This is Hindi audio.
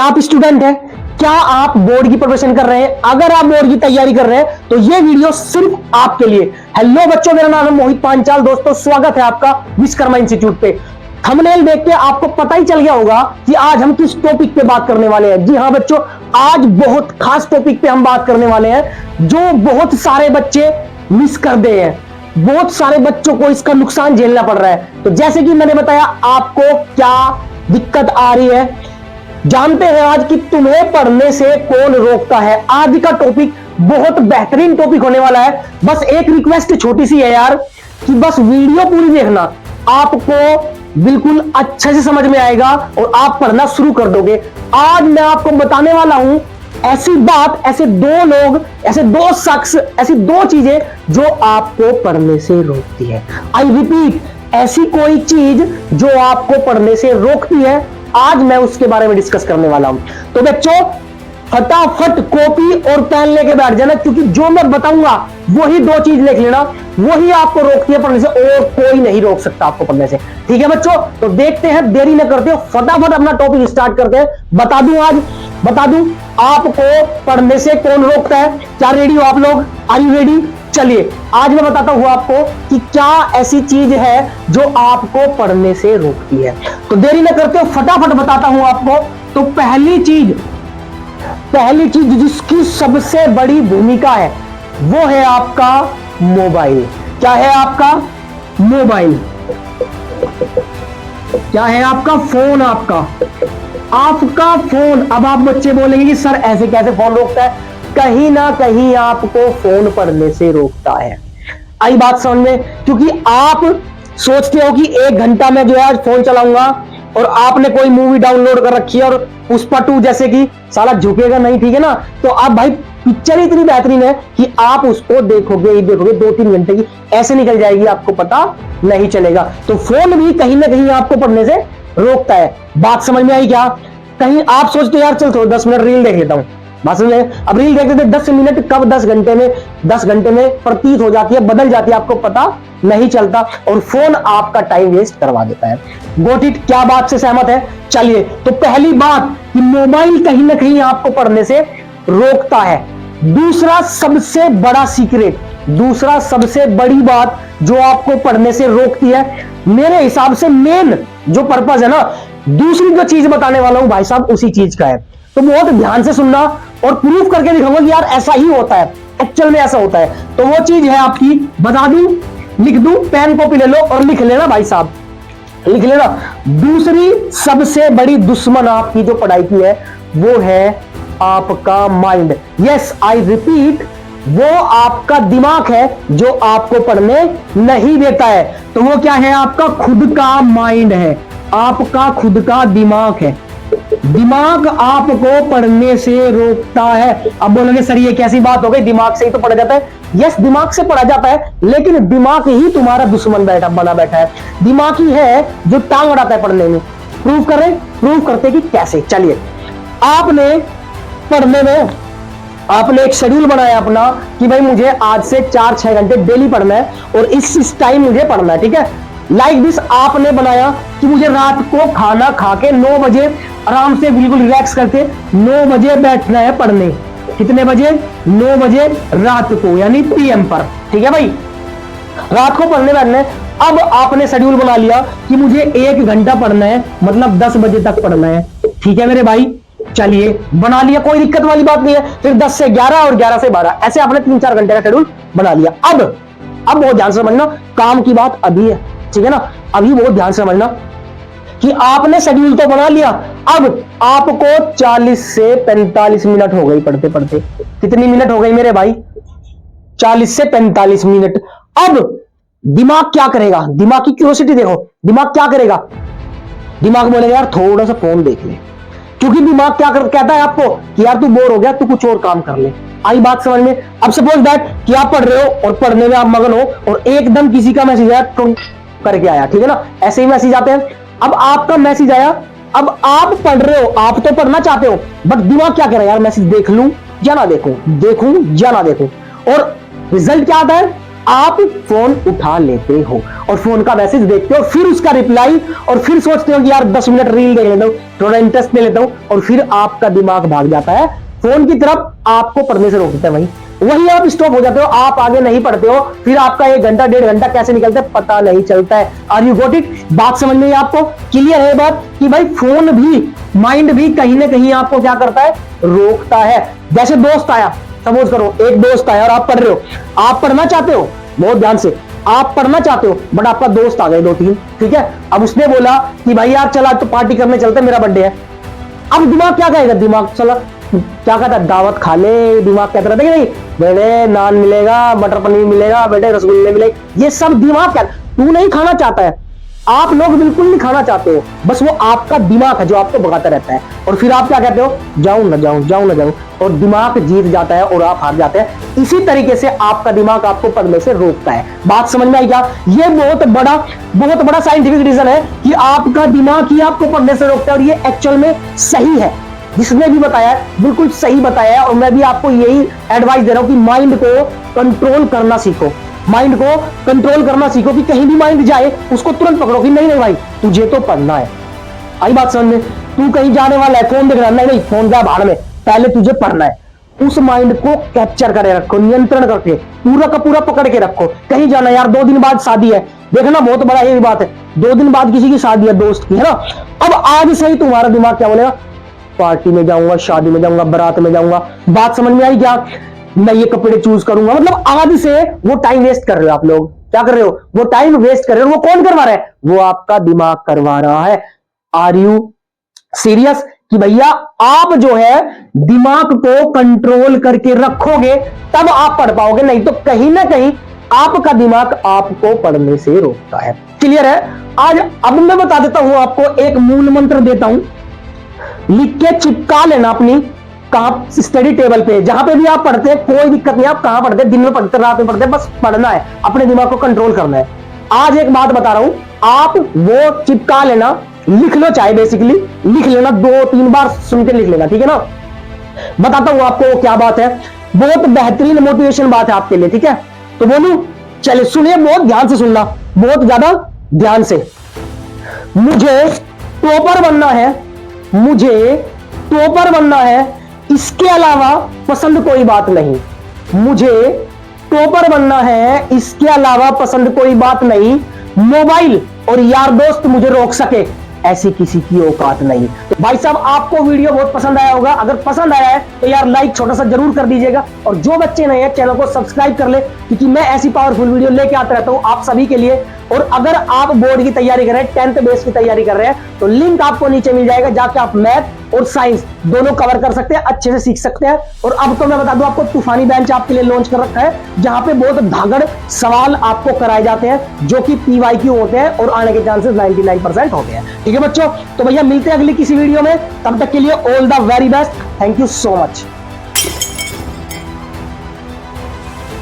क्या आप स्टूडेंट हैं? क्या आप बोर्ड की प्रिपरेशन कर रहे हैं? अगर आप बोर्ड की तैयारी कर रहे हैं तो ये वीडियो सिर्फ आपके लिए। हेलो बच्चों, मेरा नाम है मोहित पांचाल। दोस्तों, स्वागत है आपका विश्वकर्मा इंस्टीट्यूट पे। थंबनेल देख के आपको पता ही चल गया होगा कि आज हम किस टॉपिक पे बात करने वाले हैं। जी हाँ बच्चों, आज बहुत खास टॉपिक पे हम बात करने वाले हैं जो बहुत सारे बच्चे मिस कर दे हैं। बहुत सारे बच्चों को इसका नुकसान झेलना पड़ रहा है। तो जैसे कि मैंने बताया आपको क्या दिक्कत आ रही है, जानते हैं आज कि तुम्हें पढ़ने से कौन रोकता है। आज का टॉपिक बहुत बेहतरीन टॉपिक होने वाला है। बस एक रिक्वेस्ट छोटी सी है यार, कि बस वीडियो पूरी देखना, आपको बिल्कुल अच्छे से समझ में आएगा और आप पढ़ना शुरू कर दोगे। आज मैं आपको बताने वाला हूं ऐसी बात, ऐसे दो लोग, ऐसे दो शख्स, ऐसी दो चीजें जो आपको पढ़ने से रोकती है। आई रिपीट, ऐसी कोई चीज जो आपको पढ़ने से रोकती है, आज मैं उसके बारे में डिस्कस करने वाला हूं। तो बच्चों, फटाफट कॉपी और पेन लेके बैठ जाना, क्योंकि जो मैं बताऊंगा वही दो चीज लिख लेना, वही आपको रोकती है पढ़ने से, और कोई नहीं रोक सकता आपको पढ़ने से। ठीक है बच्चों, तो देखते हैं, देरी न करते हो, फटाफट अपना टॉपिक स्टार्ट करते हैं। बता दूं आपको पढ़ने से कौन रोकता है। क्या रेडी हो आप लोग? Are you ready? चलिए आज मैं बताता हूं आपको कि क्या ऐसी चीज है जो आपको पढ़ने से रोकती है। तो देरी न करते हो, फटाफट बताता हूं आपको। तो पहली चीज जिसकी सबसे बड़ी भूमिका है वो है आपका मोबाइल। क्या है आपका? मोबाइल। क्या है आपका? फोन। आपका फोन। अब आप बच्चे बोलेंगे कि सर ऐसे कैसे फोन रोकता है? कहीं ना कहीं आपको फोन पढ़ने से रोकता है। आई बात समझ में? क्योंकि आप सोचते हो कि 1 घंटा में जो है आज फोन चलाऊंगा, और आपने कोई मूवी डाउनलोड कर रखी है और पुष्पा 2 जैसे कि साला झुकेगा नहीं, ठीक है ना? तो आप भाई पिक्चर इतनी बेहतरीन है कि आप उसको देखोगे 2-3 घंटे की ऐसे निकल जाएगी, आपको पता नहीं चलेगा। तो फोन भी कहीं ना कहीं आपको पढ़ने से रोकता है। बात समझ में आई क्या? कहीं आप सोचते यार चल थोड़ा 10 मिनट रील देख लेता हूं, बात समझ में? अब रील देखते थे 10 मिनट कब 10 घंटे में प्रतीत हो जाती है, बदल जाती है, आपको पता नहीं चलता, और फोन आपका टाइम वेस्ट करवा देता है। Got it? क्या बात से सहमत है? चलिए, तो पहली बात कि मोबाइल कहीं ना कहीं आपको पढ़ने से रोकता है। दूसरा सबसे बड़ा सीक्रेट, दूसरा सबसे बड़ी बात जो आपको पढ़ने से रोकती है, मेरे हिसाब से मेन जो पर्पस है ना, दूसरी जो चीज बताने वाला हूं भाई साहब, उसी चीज का है। तो बहुत ध्यान से सुनना और प्रूफ करके दिखाऊंगा कि यार ऐसा ही होता है, एक्चुअल में ऐसा होता है। तो वो चीज है आपकी, बता दूं, लिख दूं, पेन कॉपी ले लो और लिख लेना भाई साहब, लिख लेना। दूसरी सबसे बड़ी दुश्मन आपकी जो पढ़ाई की है वो है आपका माइंड। यस, आई रिपीट, वो आपका दिमाग है जो आपको पढ़ने नहीं देता है। तो वो क्या है? आपका खुद का माइंड है, आपका खुद का दिमाग है। दिमाग आपको पढ़ने से रोकता है। अब बोलोगे सर ये कैसी बात हो गई, दिमाग से ही तो पढ़ा जाता है। यस, दिमाग से पढ़ा जाता है, लेकिन दिमाग ही तुम्हारा दुश्मन बना बैठा है। दिमाग ही है जो टांग अड़ाता है पढ़ने में। प्रूफ करते कि कैसे। चलिए, आपने पढ़ने में आपने एक शेड्यूल बनाया अपना कि भाई मुझे आज से 4-6 घंटे डेली पढ़ना है और इस टाइम मुझे पढ़ना है, ठीक है? लाइक दिस आपने बनाया कि मुझे रात को खाना खा के 9 बजे आराम से बिल्कुल रिलैक्स करके 9 बजे बैठना है पढ़ने। कितने बजे? 9 बजे रात को, यानी पीएम पर, ठीक है भाई? रात को पढ़ने बैठना है। अब आपने शेड्यूल बना लिया कि मुझे 1 घंटा पढ़ना है, मतलब 10 बजे तक पढ़ना है, ठीक है मेरे भाई? चलिए, बना लिया, कोई दिक्कत वाली बात नहीं है। फिर 10 से 11 और 11 से 12, ऐसे आपने 3-4 घंटे का शेड्यूल बना लिया। अब बहुत ध्यान से समझना, काम की बात अभी है, ठीक है ना? अभी बहुत ध्यान से समझना कि आपने शेड्यूल तो बना लिया, अब आपको 40 से 45 मिनट हो गई पढ़ते पढ़ते। कितनी मिनट हो गई मेरे भाई? 40 से 45 मिनट। अब दिमाग क्या करेगा? दिमाग की क्यूरियोसिटी देखो, दिमाग क्या करेगा? दिमाग बोलेगा यार थोड़ा सा फोन देख ले, क्योंकि दिमाग क्या कहता है आपको कि यार तू बोर हो गया, तू कुछ और काम कर ले। आई बात समझ में? अब सपोज दैट कि आप पढ़ रहे हो और पढ़ने में आप मगन हो और एकदम किसी का मैसेज आया, टुंग करके आया, ठीक है ना? ऐसे ही मैसेज आते हैं। अब आपका मैसेज आया, अब आप पढ़ रहे हो, आप तो पढ़ना चाहते हो, बट दिमाग क्या कह रहा है? यार मैसेज देख लूं या ना देखूं, देखूं या ना देखूं। और रिजल्ट क्या आता है? आप फोन उठा लेते हो और फोन का मैसेज देखते हो, फिर उसका रिप्लाई, और फिर सोचते हो कि यार 10 मिनट रील देख लेता हूं, थोड़ा इंटरेस्ट ले लेता हूं, और फिर आपका दिमाग भाग जाता है फोन की तरफ, आपको पढ़ने से रोक देता है। वही आप स्टॉप हो जाते हो, आप आगे नहीं पढ़ते हो, फिर आपका 1 घंटा 1.5 घंटा कैसे निकलता है पता नहीं चलता है। Are you got it? बात समझ में आपको क्लियर है बात कि भाई फोन भी, माइंड भी कहीं ना कहीं आपको क्या करता है, रोकता है। जैसे दोस्त आया, सपोज करो एक दोस्त आया और आप पढ़ रहे हो, आप पढ़ना चाहते हो बहुत ध्यान से, आप पढ़ना चाहते हो, बट आपका दोस्त आ गए 2-3, ठीक है, अब उसने बोला कि भाई यार चल आज तो पार्टी करने चलते हैं, मेरा बर्थडे है। अब दिमाग क्या कहेगा, दिमाग चला क्या कहता है, दावत खा ले, दिमाग कहता रहता है कि नहीं बेटे नान मिलेगा, मटर पनीर मिलेगा, बेटे रसगुल्ले मिलेगा, ये सब दिमाग क्या, तू नहीं खाना चाहता है, आप लोग बिल्कुल नहीं खाना चाहते हो, बस वो आपका दिमाग है जो आपको भगाता रहता है, और फिर आप क्या कहते हो, जाऊं ना जाऊं, जाऊं ना जाऊं, और दिमाग जीत जाता है और आप हार जाते हैं। इसी तरीके से आपका दिमाग आपको पढ़ने से रोकता है। बात समझ में आई क्या? ये बहुत बड़ा साइंटिफिक रीजन है कि आपका दिमाग ही आपको पढ़ने से रोकता है, और ये एक्चुअल में सही है। जिसने भी बताया है बिल्कुल सही बताया है, और मैं भी आपको यही एडवाइस दे रहा हूं कि माइंड को कंट्रोल करना सीखो, माइंड को कंट्रोल करना सीखो, कि कहीं भी माइंड जाए उसको तुरंत पकड़ो कि नहीं नहीं भाई तुझे तो पढ़ना है। आई बात समझ में? तू कहीं जाने वाला है, फोन देख रहा है, नहीं नहीं फोन जा बाहर में, पहले तुझे पढ़ना है। उस माइंड को कैप्चर करे रखो, नियंत्रण करके पूरा का पूरा पकड़ के रखो। कहीं जाना यार, 2 दिन बाद शादी है, देखना बहुत बड़ा यही बात है, 2 दिन बाद किसी की शादी है दोस्त की, है ना। अब आज से ही तुम्हारा दिमाग क्या बोलेगा, पार्टी में जाऊंगा, शादी में जाऊंगा, बारात में जाऊंगा। बात समझ में आई क्या? मैं ये कपड़े चूज करूंगा, मतलब आज से वो टाइम वेस्ट कर रहे हो आप लोग, क्या कर रहे हो, वो टाइम वेस्ट कर रहे हो। वो कौन करवा रहा है, वो आपका दिमाग करवा रहा है। आर यू सीरियस कि भैया आप जो है दिमाग को कंट्रोल करके रखोगे तब आप पढ़ पाओगे, नहीं तो कहीं ना कहीं आपका दिमाग आपको पढ़ने से रोकता है। क्लियर है? आज अब मैं बता देता हूं आपको, एक मूल मंत्र देता हूं, लिख के चिपका लेना अपनी कहां, स्टडी टेबल पे, जहां पे भी आप पढ़ते हैं, कोई दिक्कत नहीं, आप कहां पढ़ते हैं, दिन में पढ़ते रात में पढ़ते, बस पढ़ना है, अपने दिमाग को कंट्रोल करना है। आज एक बात बता रहा हूं, आप वो चिपका लेना, लिख लो, चाहे बेसिकली लिख लेना, 2-3 बार सुन के लिख लेना, ठीक है ना। बताता हूं आपको क्या बात है, बहुत बेहतरीन मोटिवेशन बात है आपके लिए, ठीक है। तो बोलूं, चलिए सुनिए, बहुत ध्यान से सुनना, बहुत ज्यादा ध्यान से। मुझे टॉपर बनना है, मुझे टॉपर बनना है, इसके अलावा पसंद कोई बात नहीं। मुझे टॉपर बनना है, इसके अलावा पसंद कोई बात नहीं। मोबाइल और यार दोस्त मुझे रोक सके, ऐसी किसी की औकात नहीं। तो भाई साहब आपको वीडियो बहुत पसंद आया होगा, अगर पसंद आया है तो यार लाइक छोटा सा जरूर कर दीजिएगा, और जो बच्चे नए हैं चैनल को सब्सक्राइब कर ले, क्योंकि मैं ऐसी पावरफुल वीडियो लेके आता रहता हूं आप सभी के लिए। और अगर आप बोर्ड की तैयारी कर रहे हैं, 10th बेस की तैयारी कर रहे हैं, तो लिंक आपको नीचे मिल जाएगा, जाके आप मैथ और साइंस दोनों कवर कर सकते हैं, अच्छे से सीख सकते हैं। और अब तो मैं बता दूं आपको, तूफानी बेंच आपके लिए लॉन्च कर रखा है, जहां पे बहुत धागड़ सवाल आपको कराए जाते हैं जो कि PYQ होते हैं और आने के चांसेस 99% होते हैं। ठीक है बच्चों, तो भैया मिलते हैं अगली किसी वीडियो में, तब तक के लिए all the very best, thank you so much.